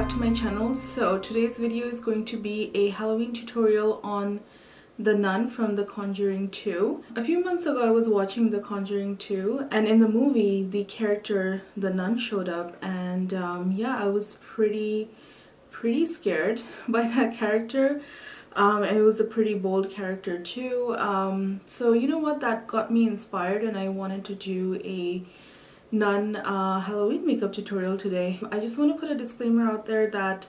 back to my channel. So today's video is going to be a Halloween tutorial on the Nun from The Conjuring 2. A few months ago I was watching The Conjuring 2 and in the movie the character the nun showed up, and yeah, I was pretty scared by that character. It was a pretty bold character too. So you know what, that got me inspired and I wanted to do a Nun Halloween makeup tutorial today. I just want to put a disclaimer out there that,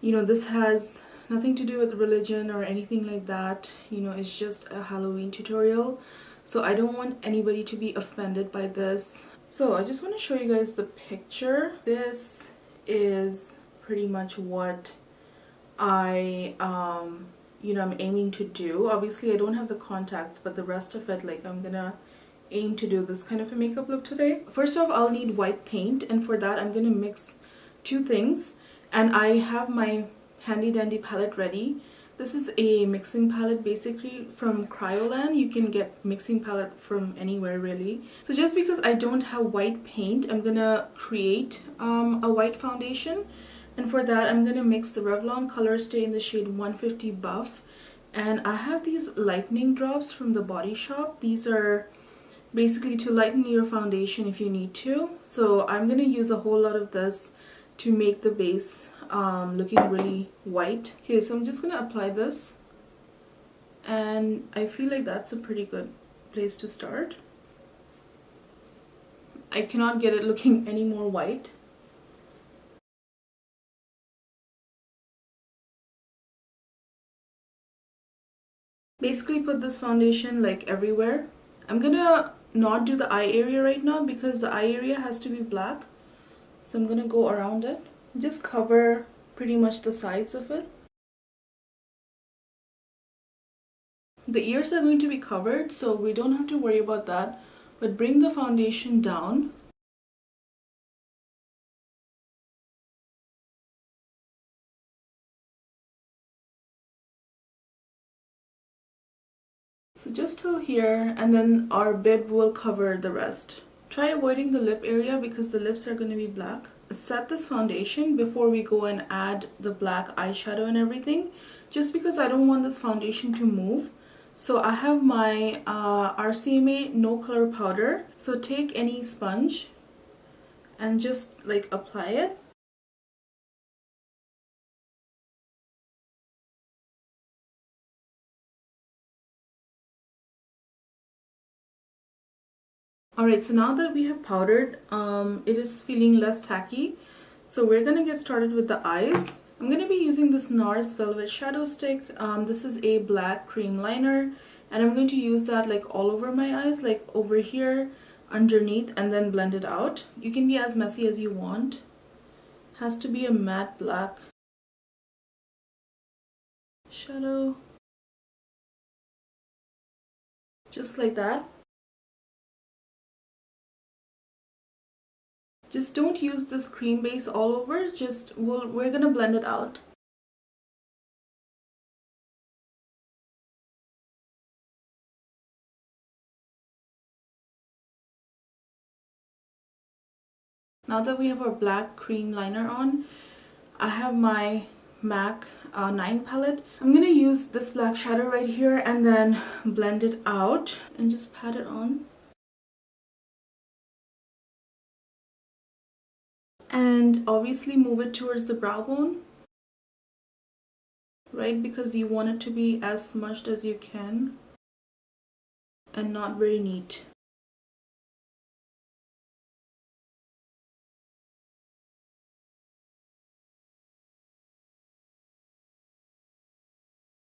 you know, this has nothing to do with religion or anything like that. You know, it's just a Halloween tutorial, so I don't want anybody to be offended by this. So I just want to show you guys the picture. This is pretty much what I'm aiming to do. Obviously I don't have the contacts, but the rest of it, like, I'm gonna aim to do this kind of a makeup look today. First off, I'll need white paint, and for that I'm gonna mix two things, and I have my handy dandy palette ready. This is a mixing palette basically from Cryolan. You can get mixing palette from anywhere really. So just because I don't have white paint, I'm gonna create a white foundation, and for that I'm gonna mix the Revlon Color Stay in the shade 150 Buff, and I have these lightening drops from the Body Shop. These are basically to lighten your foundation if you need to. So I'm gonna use a whole lot of this to make the base looking really white. Okay, so I'm just gonna apply this, and I feel like that's a pretty good place to start. I cannot get it looking any more white. Basically put this foundation like everywhere. I'm gonna not do the eye area right now because the eye area has to be black, so I'm gonna go around it. Just cover pretty much the sides of it. The ears are going to be covered, so we don't have to worry about that, but bring the foundation down. So just till here, and then our bib will cover the rest. Try avoiding the lip area because the lips are going to be black. Set this foundation before we go and add the black eyeshadow and everything, just because I don't want this foundation to move. So I have my RCMA no color powder. So take any sponge and just like apply it. Alright, so now that we have powdered, it is feeling less tacky. So we're going to get started with the eyes. I'm going to be using this Nars Velvet Shadow Stick. This is a black cream liner, and I'm going to use that like all over my eyes, like over here, underneath, and then blend it out. You can be as messy as you want. Has to be a matte black shadow. Just like that. Just don't use this cream base all over, we're gonna blend it out. Now that we have our black cream liner on, I have my MAC 9 palette. I'm gonna use this black shadow right here and then blend it out and just pat it on. And obviously move it towards the brow bone, right, because you want it to be as smudged as you can and not very neat.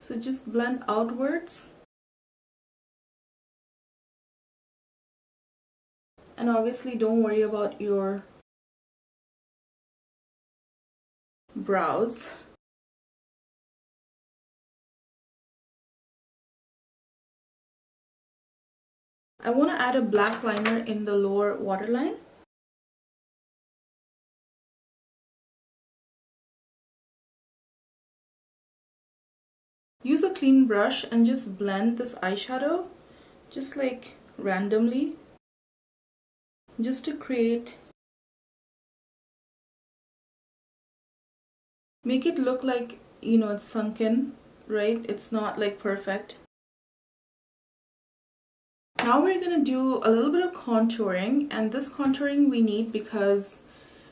So just blend outwards, and obviously don't worry about your brows. I want to add a black liner in the lower waterline. Use a clean brush and just blend this eyeshadow, just like randomly, just to create make it look like, you know, it's sunken, right? It's not like perfect. Now we're gonna do a little bit of contouring, and this contouring we need because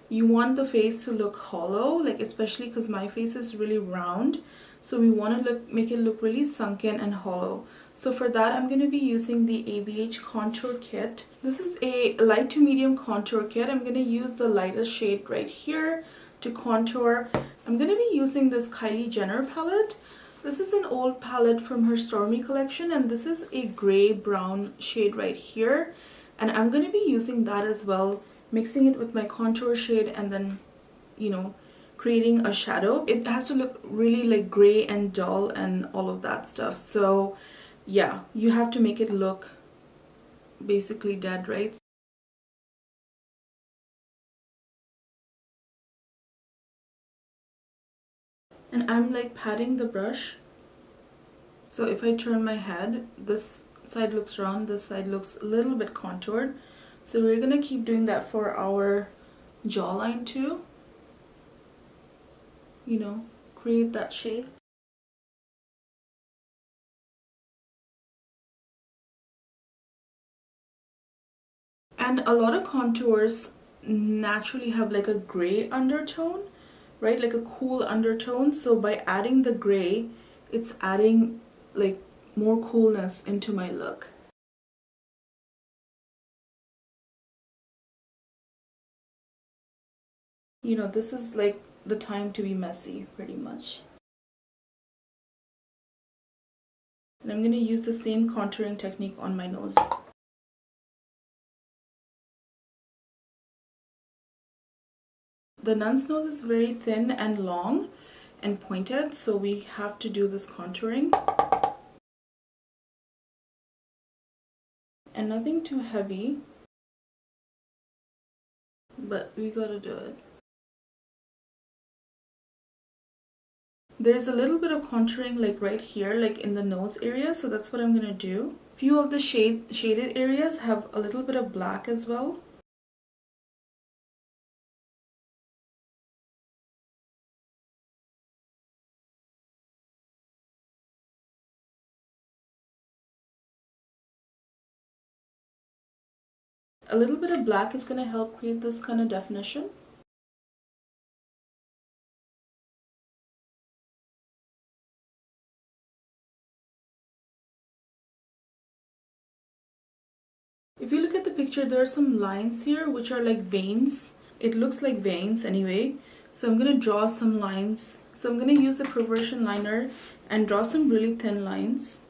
you want the face to look hollow, like especially because my face is really round, so we want to make it look really sunken and hollow. So for that, I'm going to be using the ABH contour kit. This is a light to medium contour kit. I'm going to use the lightest shade right here to contour. I'm going to be using this Kylie Jenner palette. This is an old palette from her Stormi collection, and this is a gray brown shade right here, and I'm going to be using that as well, mixing it with my contour shade and then, you know, creating a shadow. It has to look really like gray and dull and all of that stuff. So yeah, you have to make it look basically dead, right? And I'm like patting the brush. So if I turn my head, this side looks round, this side looks a little bit contoured. So we're gonna keep doing that for our jawline too. You know, create that shape. And a lot of contours naturally have like a gray undertone, right? Like a cool undertone. So by adding the gray, it's adding like more coolness into my look. You know, this is like the time to be messy, pretty much. And I'm going to use the same contouring technique on my nose. The nun's nose is very thin and long and pointed, so we have to do this contouring. And nothing too heavy, but we gotta do it. There's a little bit of contouring like right here, like in the nose area, so that's what I'm gonna do. Few of the shaded areas have a little bit of black as well. A little bit of black is gonna help create this kind of definition. If you look at the picture, there are some lines here which are like veins. It looks like veins anyway. So I'm going to draw some lines. So I'm going to use the Perversion liner and draw some really thin lines.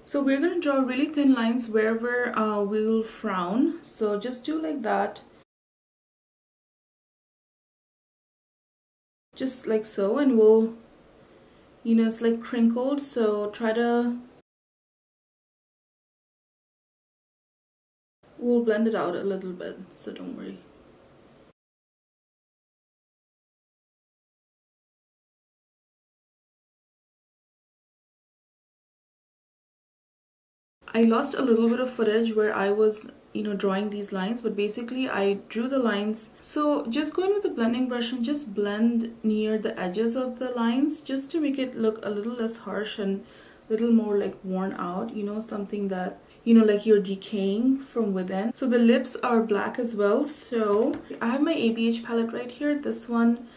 So we're going to draw really thin lines wherever we'll frown. So just do like that. Just like so, and we'll, you know, it's like crinkled, so we'll blend it out a little bit, so don't worry. I lost a little bit of footage where I was, you know, drawing these lines, but basically I drew the lines. So just go in with the blending brush and just blend near the edges of the lines, just to make it look a little less harsh and a little more like worn out, you know, something that, you know, like you're decaying from within. So the lips are black as well. So I have my ABH palette right here. This one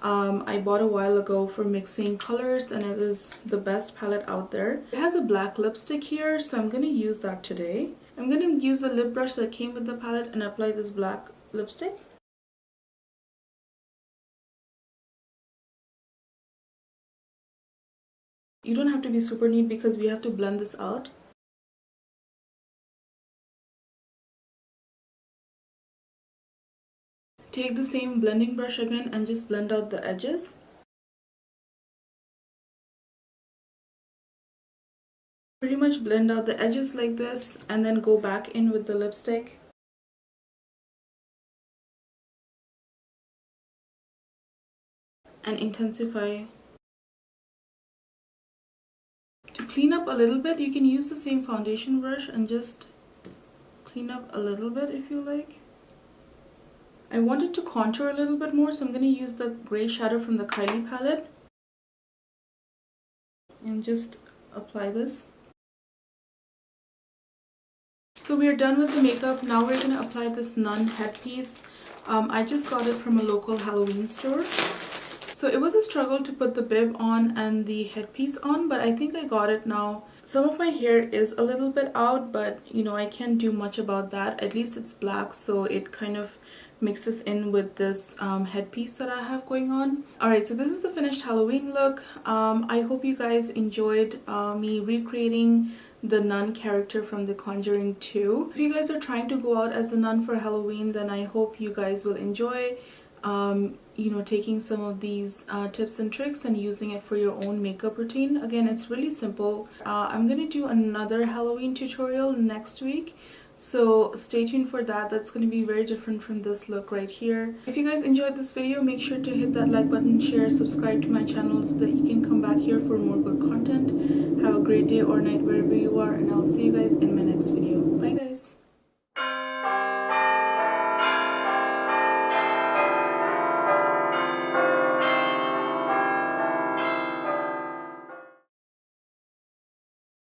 I bought a while ago for mixing colors, and it is the best palette out there. It has a black lipstick here, so I'm going to use that today. I'm going to use the lip brush that came with the palette and apply this black lipstick. You don't have to be super neat because we have to blend this out. Take the same blending brush again and just blend out the edges. Pretty much blend out the edges like this and then go back in with the lipstick. And intensify. To clean up a little bit, you can use the same foundation brush and just clean up a little bit if you like. I wanted to contour a little bit more, so I'm going to use the gray shadow from the Kylie palette and just apply this. So we are done with the makeup. Now we're going to apply this Nun headpiece. I just got it from a local Halloween store. So it was a struggle to put the bib on and the headpiece on, but I think I got it now. Some of my hair is a little bit out, but you know, I can't do much about that. At least it's black, so it kind of mixes in with this headpiece that I have going on. Alright, so this is the finished Halloween look. I hope you guys enjoyed me recreating the nun character from the Conjuring 2. If you guys are trying to go out as the nun for Halloween, then I hope you guys will enjoy you know, taking some of these tips and tricks and using it for your own makeup routine. Again, it's really simple. I'm gonna do another Halloween tutorial next week, so stay tuned for that. That's going to be very different from this look right here. If you guys enjoyed this video, make sure to hit that like button, share, subscribe to my channel so that you can come back here for more good content. Have a great day or night wherever you are, and I'll see you guys in my next video. Bye guys.